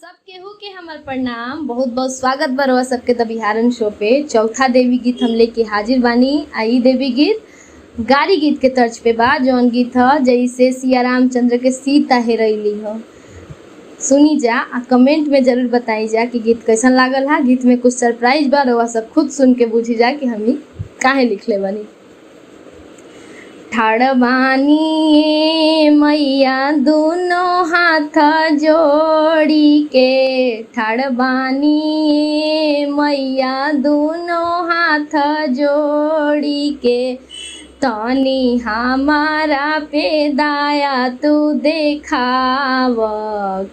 सब केहू के हमर प्रणाम। बहुत बहुत स्वागत बा सबके द बिहारन शो पे। चौथा देवी गीत हम लेके हाजिर बानी। आई देवी गीत गारी गीत के तर्ज पे बा। जौन गीत ह जैसे सिया रामचंद्र के सीता हेरैली ह। सुनी जा आ कमेंट में जरूर बताई जा कि गीत कैसन लागल है। गीत में कुछ सरप्राइज बा, रउआ सब खुद सुन के बुझी जा कि हम काहे लिखले बानी। ठाड़ बानी मैया दोनों हाथ जोड़ी के, ठाड़ बानी मैया दोनों हाथ जोड़ी के, तनी हमारा पे दया तू देखाव,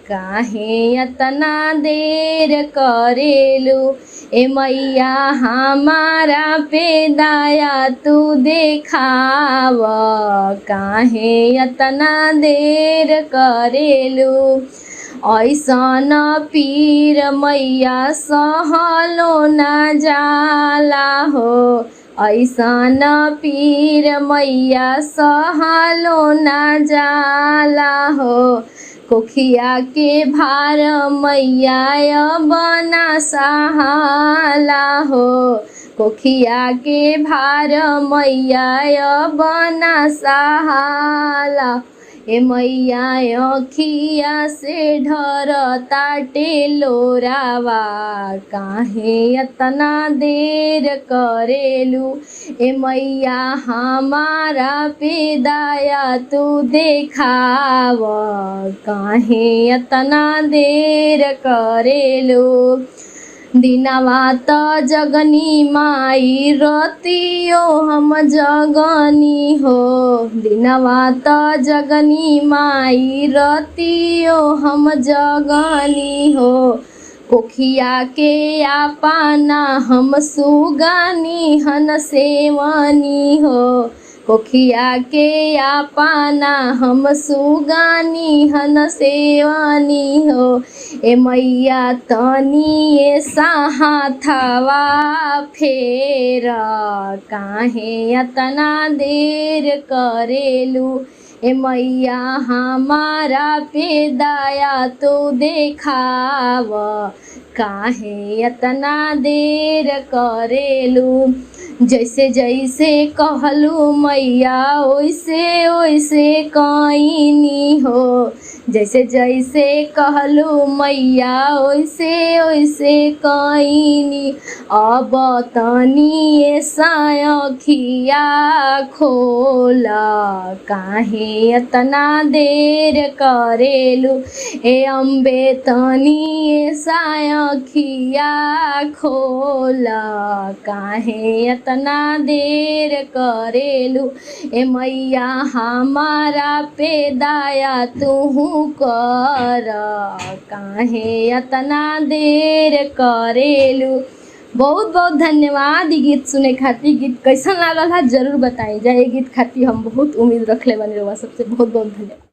काहे अतना देर करेलू ए मैया हमारा पे दया तू देखाव, काहे अतना देर करेलू। ऐसन पीर मैया सहलो न जाला हो, ऐसन पीर मैया सहलो न जाला हो। कोखिया के भार मैया बना सहाला हो, कोखिया के भार मैया बना सहाला। ए मैया अखिया से ढरताटे लोरावा, काहे अतना देर करेलू ए मैया हमारा पे दया तू देखाव, काहे अतना देर करेलू। दिनवा त जगनी माई रतियो हम जगनी हो, दिनवा त जगनी माई रतियो हम जगनी हो। कोखिया के आपना हम सुगनी हन सेवनी हो, कोखिया के आपना हम सुगनी हन सेवनी हो। ए मैया तनी ए हाथवा फेर, काहे अतना देर करेलू ए मैया हमारा पे दया तो देखाव, काहे अतना देर करेलू। जैसे जैसे कहलू मैया ओइसे ओइसे कईनी हो, जैसे जैसे कहलू मैया ओइसे ओइसे कईनी। अब तनी ऐसा अखिया खोला, काहे अतना देर करेलू ए अम्बे तनी ऐसा अखिया खोला, काहे अतना देर करेलू ए मैया हमारा पे दया तू कर, काहे अतना देर करेलू। बहुत बहुत धन्यवाद। ये गीत सुने खातिर। गीत कैसन लागल है जरूर बताई जाए। गीत खातिर हम बहुत उम्मीद रखले बानी रउआ सबसे। बहुत बहुत धन्यवाद।